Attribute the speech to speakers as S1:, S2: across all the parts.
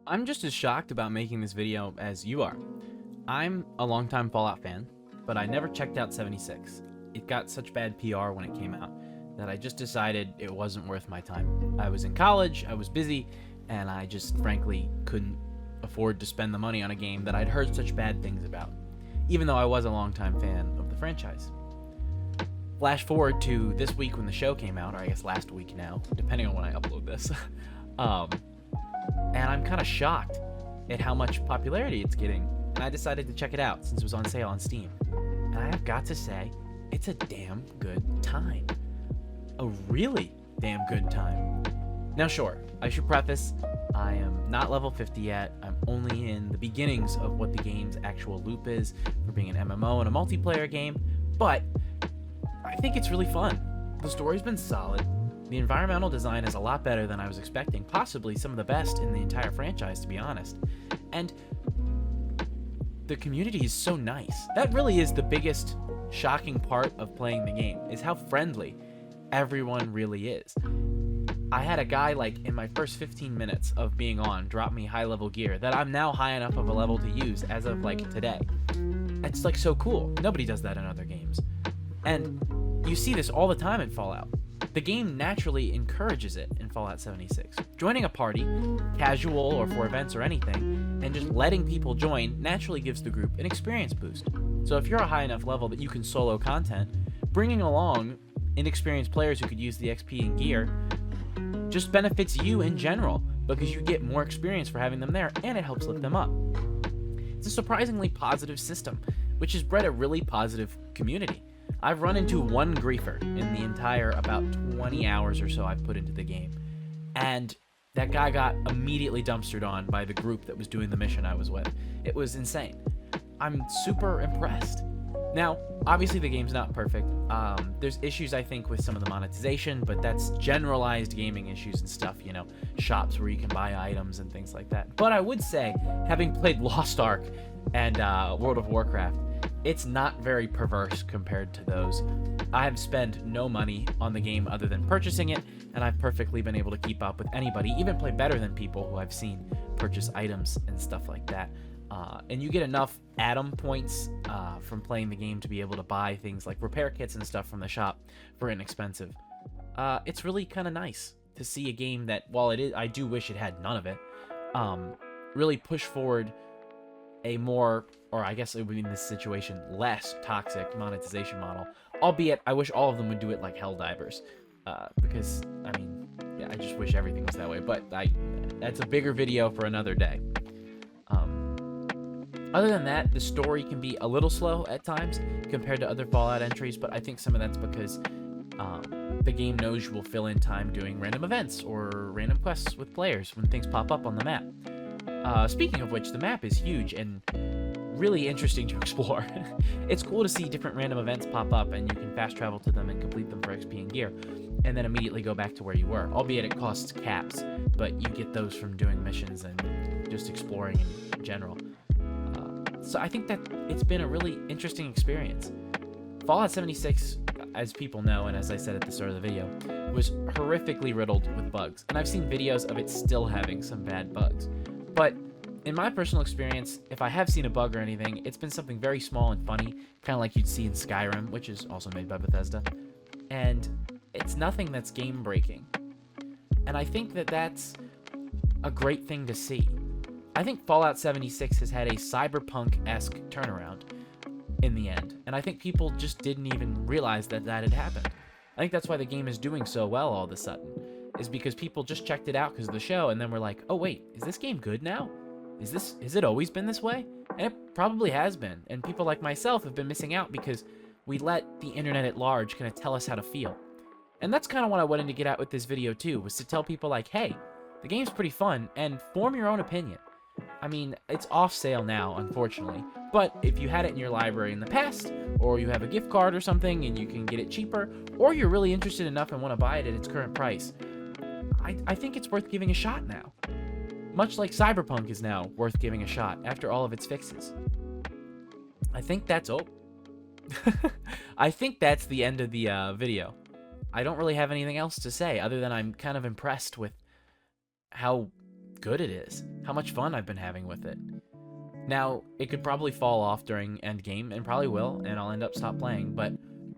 S1: I'm just as shocked about making this video as you are. I'm a longtime Fallout fan, but I never checked out 76. It got such bad PR when it came out that I just decided it wasn't worth my time. I was in college, I was busy, and I just frankly couldn't afford to spend the money on a game that I'd heard such bad things about, even though I was a longtime fan of the franchise. Flash forward to this week when the show came out, or I guess last week now, depending on when I upload this. And I'm kind of shocked at how much popularity it's getting, and I decided to check it out since it was on sale on Steam. And I have got to say, it's a damn good time. A really damn good time. Now sure, I should preface, I am not level 50 yet. I'm only in the beginnings of what the game's actual loop is for being an MMO and a multiplayer game, but I think it's really fun. The story's been solid. The environmental design is a lot better than I was expecting, possibly some of the best in the entire franchise, to be honest. And the community is so nice. That really is the biggest shocking part of playing the game, is how friendly everyone really is. I had a guy, like, in my first 15 minutes of being on, drop me high-level gear that I'm now high enough of a level to use as of, like, today. It's, like, so cool. Nobody does that in other games. And you see this all the time in Fallout. The game naturally encourages it in Fallout 76. Joining a party, casual or for events or anything, and just letting people join naturally gives the group an experience boost. So if you're a high enough level that you can solo content, bringing along inexperienced players who could use the XP and gear just benefits you in general because you get more experience for having them there, and it helps lift them up. It's a surprisingly positive system, which has bred a really positive community. I've run into one griefer in the entire about 20 hours or so I've put into the game, and that guy got immediately dumpstered on by the group that was doing the mission I was with. It was insane. I'm super impressed. Now, obviously the game's not perfect. There's issues, I think, with some of the monetization, but that's generalized gaming issues and stuff, you know, shops where you can buy items and things like that. But I would say, having played Lost Ark and World of Warcraft, it's not very perverse compared to those. I have spent no money on the game other than purchasing it, and I've perfectly been able to keep up with anybody, even play better than people who I've seen purchase items and stuff like that. And you get enough Atom points from playing the game to be able to buy things like repair kits and stuff from the shop for inexpensive. It's really kind of nice to see a game that, while it is, I do wish it had none of it, really push forward a more, or I guess it would be in this situation, less toxic monetization model. Albeit, I wish all of them would do it like Helldivers. Because, I mean, yeah, I just wish everything was that way. But that's a bigger video for another day. Other than that, the story can be a little slow at times compared to other Fallout entries, but I think some of that's because the game knows you will fill in time doing random events or random quests with players when things pop up on the map. Speaking of which, the map is huge and really interesting to explore. It's cool to see different random events pop up, and you can fast travel to them and complete them for XP and gear, and then immediately go back to where you were, albeit it costs caps, but you get those from doing missions and just exploring in general. So I think that it's been a really interesting experience. Fallout 76, as people know, and as I said at the start of the video, was horrifically riddled with bugs, and I've seen videos of it still having some bad bugs. But in my personal experience, if I have seen a bug or anything, it's been something very small and funny, kind of like you'd see in Skyrim, which is also made by Bethesda, and it's nothing that's game-breaking. And I think that that's a great thing to see. I think Fallout 76 has had a cyberpunk-esque turnaround in the end, and I think people just didn't even realize that that had happened. I think that's why the game is doing so well all of a sudden, is because people just checked it out because of the show, and then were like, oh wait, is this game good now? Has it always been this way? And it probably has been, and people like myself have been missing out because we let the internet at large kind of tell us how to feel. And that's kind of what I wanted to get at with this video too, was to tell people like, hey, the game's pretty fun, and form your own opinion. I mean, it's off sale now, unfortunately, but if you had it in your library in the past, or you have a gift card or something and you can get it cheaper, or you're really interested enough and want to buy it at its current price, I think it's worth giving a shot now. Much like Cyberpunk is now worth giving a shot after all of its fixes. I think that's I think that's the end of the video. I don't really have anything else to say other than I'm kind of impressed with how good it is, how much fun I've been having with it. Now, it could probably fall off during endgame, and probably will, and I'll end up stop playing, but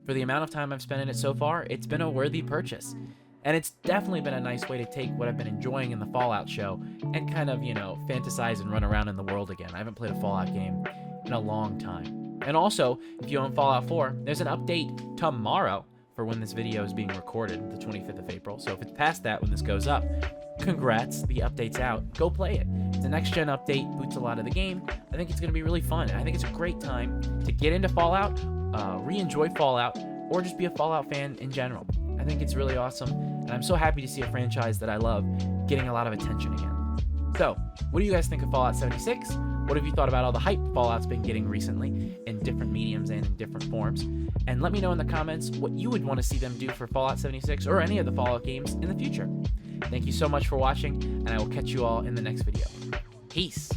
S1: for the amount of time I've spent in it so far, it's been a worthy purchase. And it's definitely been a nice way to take what I've been enjoying in the Fallout show and kind of, fantasize and run around in the world again. I haven't played a Fallout game in a long time. And also, if you own Fallout 4, there's an update tomorrow for when this video is being recorded, the 25th of April. So if it's past that when this goes up, congrats, the update's out. Go play it. It's a next-gen update, boots a lot of the game. I think it's going to be really fun. I think it's a great time to get into Fallout, re-enjoy Fallout, or just be a Fallout fan in general. I think it's really awesome, and I'm so happy to see a franchise that I love getting a lot of attention again. So, what do you guys think of Fallout 76? What have you thought about all the hype Fallout's been getting recently in different mediums and in different forms? And let me know in the comments what you would want to see them do for Fallout 76 or any of the Fallout games in the future. Thank you so much for watching, and I will catch you all in the next video. Peace!